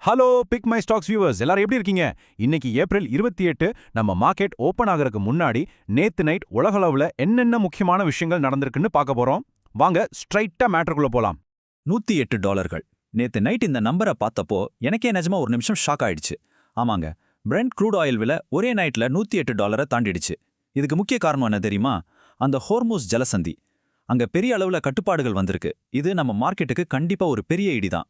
Hello pick my stocks viewers எல்லாரும் எப்படி இருக்கீங்க? இன்னைக்கு ஏப்ரல் 28 நம்ம மார்க்கெட் ஓபன் ஆகிறதுக்கு முன்னாடி நேத்து நைட் உலகளவுல என்னென்ன முக்கியமான விஷயங்கள் நடந்திருக்குன்னு பார்க்க போறோம். வாங்க ஸ்ட்ரைட்டா மேட்டருக்குள்ள போலாம். $108. நேத்து நைட் இந்த நம்பரை பார்த்தப்போ எனக்கே நிஜமா ஒரு நிமிஷம் ஷாக் ஆயிடுச்சு. ஆமாங்க, பிரெண்ட் க்ரூட் ஆயில் விலை ஒரே நைட்ல $108 தாண்டிடுச்சு. இதுக்கு முக்கிய காரணம் என்ன தெரியுமா? அந்த ஹோர்மூஸ் ஜலசந்தி. அங்க பெரிய அளவுல கட்டுப்பாடுகள் வந்திருக்கு. இது நம்ம மார்க்கெட்டுக்கு கண்டிப்பா ஒரு பெரிய இடிதான்.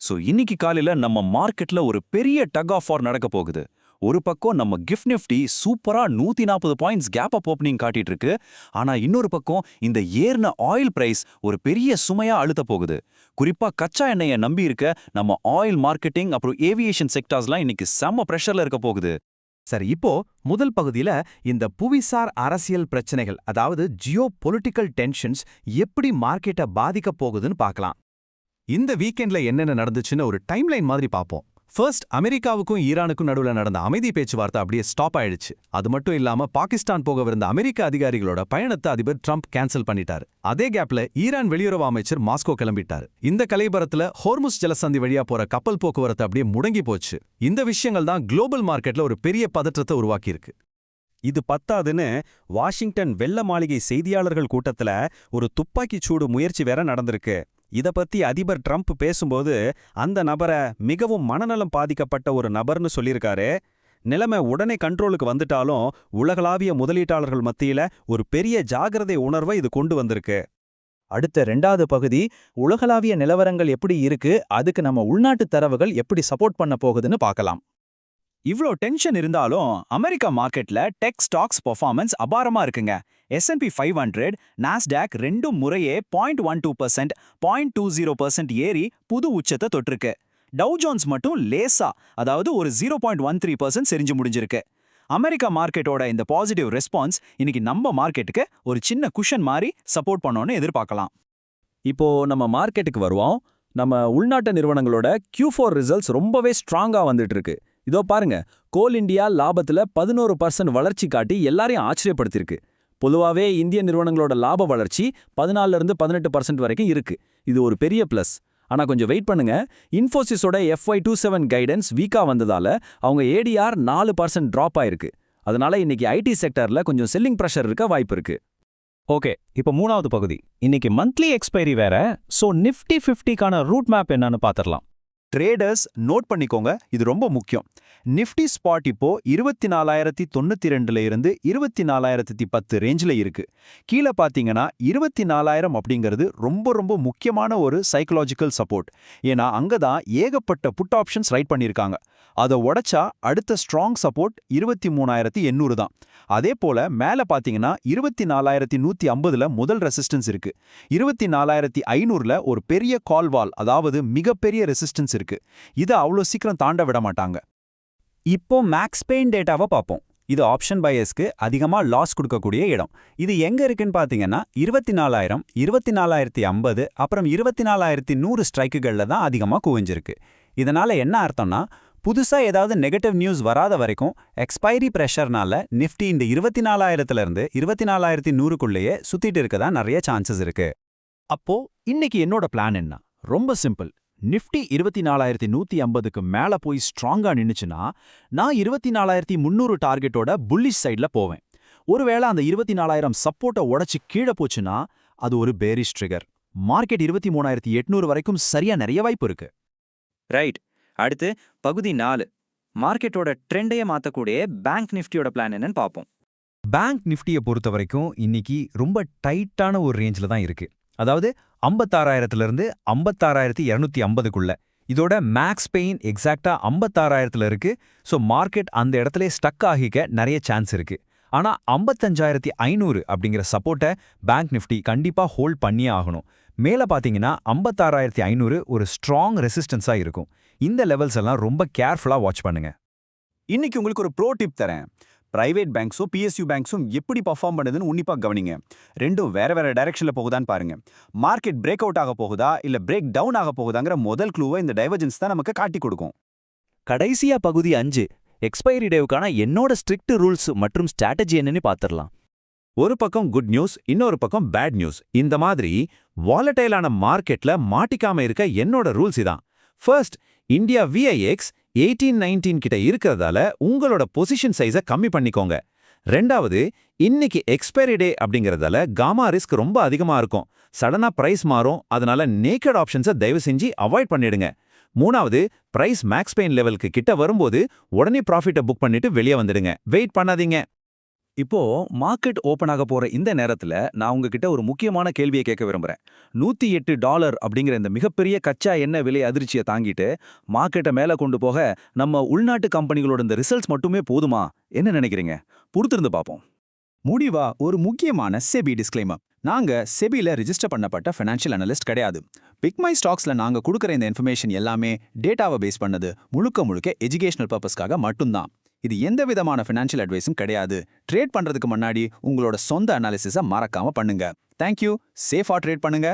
ஸோ இன்னைக்கு காலையில நம்ம மார்க்கெட்ல ஒரு பெரிய டக் ஆஃப் வார் நடக்க போகுது. ஒரு பக்கம் நம்ம கிஃப்ட் நிஃப்டி சூப்பரா 140 பாயிண்ட்ஸ் கேப் அப் ஓப்பனிங் காட்டிட்டு இருக்கு. ஆனா இன்னொரு பக்கம் இந்த ஏர்ன ஆயில் பிரைஸ் ஒரு பெரிய சுமையா அழுத்த போகுது. குறிப்பா கச்சா எண்ணெயை நம்பி இருக்க நம்ம ஆயில் மார்க்கெட்டிங் அப்புறம் ஏவியேஷன் செக்டார்ஸ்லாம் இன்னைக்கு செம்ம பிரஷர்ல இருக்க போகுது. சரி, இப்போ முதல் பகுதியில இந்த புவிசார் அரசியல் பிரச்சனைகள், அதாவது ஜியோ பொலிட்டிக்கல் டென்ஷன்ஸ் எப்படி மார்க்கெட்டை பாதிக்க போகுதுன்னு பார்க்கலாம். இந்த வீக்கெண்ட்ல என்னென்ன நடந்துச்சுன்னு ஒரு டைம்லைன் மாதிரி பார்ப்போம். ஃபர்ஸ்ட், அமெரிக்காவுக்கும் ஈரானுக்கும் நடுவுல நடந்த அமைதி பேச்சுவார்த்தை அப்படியே ஸ்டாப் ஆயிடுச்சு. அது மட்டும் இல்லாம பாகிஸ்தான் போகவிருந்த அமெரிக்க அதிகாரிகளோட பயணத்தை அதிபர் ட்ரம்ப் கேன்சல் பண்ணிட்டாரு. அதே கேப்ல ஈரான் வெளியுறவு அமைச்சர் மாஸ்கோ கிளம்பிட்டாரு. இந்த கலைபரத்துல ஹோர்முஸ் ஜலசந்தி வழியா போற கப்பல் போக்குவரத்து அப்படியே முடங்கி போச்சு. இந்த விஷயங்கள் தான் குளோபல் மார்க்கெட்ல ஒரு பெரிய பதற்றத்தை உருவாக்கியிருக்கு. இது பத்தாதுன்னு வாஷிங்டன் வெள்ள மாளிகை செய்தியாளர்கள் கூட்டத்துல ஒரு துப்பாக்கிச் சூடு முயற்சி வேற நடந்திருக்கு. இத பத்தி அதிபர் ட்ரம்ப் பேசும்போது அந்த நபரை மிகவும் மனநலம் பாதிக்கப்பட்ட ஒரு நபர்னு சொல்லியிருக்காரு. நிலைமை உடனே கண்ட்ரோலுக்கு வந்துட்டாலும் உலகளாவிய முதலீட்டாளர்கள் மத்தியில ஒரு பெரிய ஜாகிரதை உணர்வை இது கொண்டு வந்திருக்கு. அடுத்த 2வது பகுதி, உலகளாவிய நிலவரங்கள் எப்படி இருக்கு, அதுக்கு நம்ம உள்நாட்டு தரவுகள் எப்படி சப்போர்ட் பண்ண போகுதுன்னு பார்க்கலாம். இவ்ளோ டென்ஷன் இருந்தாலும் அமெரிக்கா மார்க்கெட்ல டெக் ஸ்டாக்ஸ் பெர்ஃபார்மன்ஸ் அபாரமா இருக்குங்க. S&P 500, நாஸ்டாக் ரெண்டும் முறையே 0.12%, 0.20% ஏறி புது உச்சத்தை தொட்டிருக்கு. டவ் ஜோன்ஸ் மட்டும் லேசா, அதாவது ஒரு 0.13% செறிஞ்சு முடிஞ்சிருக்கு. அமெரிக்கா மார்க்கெட்டோட இந்த பாசிட்டிவ் ரெஸ்பான்ஸ் இன்னைக்கு நம்ம மார்க்கெட்டுக்கு ஒரு சின்ன குஷன் மாதிரி சப்போர்ட் பண்ணோன்னு எதிர்பார்க்கலாம். இப்போ நம்ம மார்க்கெட்டுக்கு வருவோம். நம்ம உள்நாட்டு நிறுவனங்களோட Q4 ரிசல்ட்ஸ் ரொம்பவே ஸ்ட்ராங்கா வந்துட்டு இருக்கு. இதோ பாருங்க, கோல் இண்டியா லாபத்துல 11% வளர்ச்சி காட்டி எல்லாரையும் ஆச்சரியப்படுத்திருக்கு. பொதுவாவே இந்திய நிறுவனங்களோட லாப வளர்ச்சி 14% வரைக்கும் இருக்கு. இது ஒரு பெரிய பிளஸ். ஆனா கொஞ்சம் வெயிட் பண்ணுங்க. இன்ஃபோசிஸோட FY27 கைடன்ஸ் வீக்கா வந்ததால அவங்க ADR 4% டிராப் ஆயிருக்கு. அதனால இன்னைக்கு ஐடி செக்டர்ல கொஞ்சம் செல்லிங் பிரஷர் இருக்க வாய்ப்பு இருக்கு. ஓகே, இப்போ 3வது பகுதி. இன்னைக்கு மந்த்லி எக்ஸ்பைரி வேற. சோ நிஃப்டி 50க்கான ரூட் மேப் என்னன்னு பாத்திரலாம். ட்ரேடர்ஸ் நோட் பண்ணிக்கோங்க, இது ரொம்ப முக்கியம். நிஃப்டி ஸ்பாட் இப்போ 24,092ல இருந்து 24,010 ரேஞ்சில் இருக்கு. கீழே பார்த்தீங்கன்னா 24,000 அப்படிங்கிறது ரொம்ப ரொம்ப முக்கியமான ஒரு சைக்கலாஜிக்கல் சப்போர்ட். ஏன்னா அங்கே தான் ஏகப்பட்ட புட் ஆப்ஷன்ஸ் ரைட் பண்ணியிருக்காங்க. அதை உடைச்சா அடுத்த ஸ்ட்ராங் சப்போர்ட் 23,800 தான். அதே போல மேலே பார்த்தீங்கன்னா 24,150ல முதல் ரெசிஸ்டன்ஸ் இருக்கு. 24,500ல ஒரு பெரிய கால் வால், அதாவது மிகப்பெரிய ரெசிஸ்டன்ஸ் இருக்கு. இதை அவ்வளோ சீக்கிரம் தாண்ட விட மாட்டாங்க. இப்போ மேக்ஸ் பெயின் டேட்டாவை பார்ப்போம். இது ஆப்ஷன் பையர்ஸ்க்கு அதிகமா லாஸ் கொடுக்கக்கூடிய இடம். இது எங்க இருக்குன்னு பார்த்தீங்கன்னா 24,000, 24,050 அப்புறம் 24,100 ஸ்ட்ரைக்குகளில் தான் அதிகமாக குவிஞ்சிருக்கு. இதனால என்ன அர்த்தம்னா, புதுசா ஏதாவது நெகட்டிவ் நியூஸ் வராத வரைக்கும் எக்ஸ்பைரி பிரஷர்னால நிஃப்டி இந்த 24,000லிருந்து 24,100க்குள்ளேயே சுத்திட்டு இருக்கதா நிறைய சான்சஸ் இருக்கு. அப்போ இன்னைக்கு என்னோட பிளான் என்ன? ரொம்ப சிம்பிள். நிஃப்டி 24,150க்கு மேல போய் ஸ்ட்ராங்கா நின்னுச்சுன்னா நான் 24,300 டார்கெட்டோட புல்லிஷ் சைட்ல போவேன். ஒருவேளை அந்த 24,000 சப்போர்ட்டை உடைச்சு கீழே போச்சுன்னா அது ஒரு பேரிஷ் ட்ரிகர். மார்க்கெட் 23,800 வரைக்கும் சரியா நிறைய வாய்ப்பு இருக்கு. ரைட். அடுத்து பகுதி 4, மார்க்கெட்டோட ட்ரெண்டையே மாற்றக்கூடிய பேங்க் நிஃப்டியோட பிளான் என்னன்னு பார்ப்போம். பேங்க் நிஃப்டியை பொறுத்த வரைக்கும் இன்னைக்கு ரொம்ப டைட்டான ஒரு ரேஞ்சில் தான் இருக்கு. அதாவது 56,000லிருந்து 56,250க்குள்ள. இதோட மேக்ஸ் பெயின் எக்ஸாக்டா 56,000ல இருக்கு. ஸோ மார்க்கெட் அந்த இடத்துல ஸ்டக் ஆகிக்க நிறைய சான்ஸ் இருக்கு. ஆனா 55,500 அப்படிங்கிற சப்போர்ட்டை பேங்க் நிஃப்டி கண்டிப்பா ஹோல்ட் பண்ணியே ஆகணும். மேல பாத்தீங்கன்னா 56,500 ஒரு ஸ்ட்ராங் ரெசிஸ்டன்ஸா இருக்கும். இந்த லெவல்ஸ் எல்லாம் ரொம்ப கேர்ஃபுல்லா வாட்ச் பண்ணுங்க. இன்னைக்கு உங்களுக்கு ஒரு ப்ரோ டிப் தரேன். பிரைவேட் பேங்க்ஸும் PSU பேங்க்ஸும் எப்படி பர்ஃபார்ம் பண்ணுதுன்னு உன்னிப்பா கவனிங்க. ரெண்டும் வேற வேற டைரக்ஷன்ல போகுதான்னு பாருங்க. மார்க்கெட் பிரேக் அவுட் ஆக போகுதா இல்ல பிரேக் டவுன் ஆக போகுதாங்கிற முதல் க்ளூவை இந்த டைவர்ஜென்ஸ் தான் நமக்கு காட்டி கொடுக்கும். கடைசியா பகுதி 5, எக்ஸ்பைரி டேவுக்கான என்னோட ஸ்ட்ரிக்ட் ரூல்ஸ் மற்றும் ஸ்ட்ராட்டஜி என்னன்னு பாத்திரலாம். ஒரு பக்கம் குட் நியூஸ், இன்னொரு பக்கம் பேட் நியூஸ். இந்த மாதிரி வாலடைலான மார்க்கெட்ல மாட்டிக்காம இருக்க என்னோட ரூல்ஸ் இதான். ஃபர்ஸ்ட், இந்தியா VIX 1819 கிட்ட இருக்கிறதால உங்களோட பொசிஷன் சைஸை கம்மி பண்ணிக்கோங்க. ரெண்டாவது, இன்னைக்கு எக்ஸ்பைரி டே அப்படிங்கறதால காமா ரிஸ்க் ரொம்ப அதிகமா இருக்கும். சடனா பிரைஸ் மாறும், அதனால நேக்கட் ஆப்ஷன்ஸை தயவு செஞ்சு அவாய்ட் பண்ணிடுங்க. மூணாவது, பிரைஸ் மேக்ஸ் பெயின் லெவலுக்கு கிட்ட வரும்போது உடனே ப்ராஃபிட்டை புக் பண்ணிட்டு வெளியே வந்துடுங்க. வெயிட் பண்ணாதீங்க. இப்போ மார்க்கெட் ஓபன் ஆக போற இந்த நேரத்துல நான் உங்ககிட்ட ஒரு முக்கியமான கேள்வியை கேட்க விரும்புறேன். $108 அப்படிங்கிற இந்த மிகப்பெரிய கச்சா எண்ணெய் விலை அதிர்ச்சியை தாங்கிட்டு மார்க்கெட்டை மேல கொண்டு போக நம்ம உள்நாட்டு கம்பெனிகளோட இந்த ரிசல்ட்ஸ் மட்டுமே போதுமா? என்ன நினைக்கிறீங்க? பொறுத்திருந்து பார்ப்போம். முடிவா ஒரு முக்கியமான செபி டிஸ்க்ளைமர். நாங்க செபில ரிஜிஸ்டர் பண்ணப்பட்ட ஃபைனான்ஷியல் அனலிஸ்ட் கிடையாது. பிக்மை ஸ்டாக்ஸ்ல நாங்க கொடுக்குற இந்த இன்ஃபர்மேஷன் எல்லாமே டேட்டாவை பேஸ் பண்ணது, முழுக்க எஜுகேஷனல் பர்பஸ்க்காக மட்டும்தான். இது எந்த விதமான ஃபினான்ஷியல் அட்வைஸும் கிடையாது. ட்ரேட் பண்றதுக்கு முன்னாடி உங்களோட சொந்த அனாலிசிஸை மறக்காம பண்ணுங்க. தேங்க்யூ. சேஃபா ட்ரேட் பண்ணுங்க.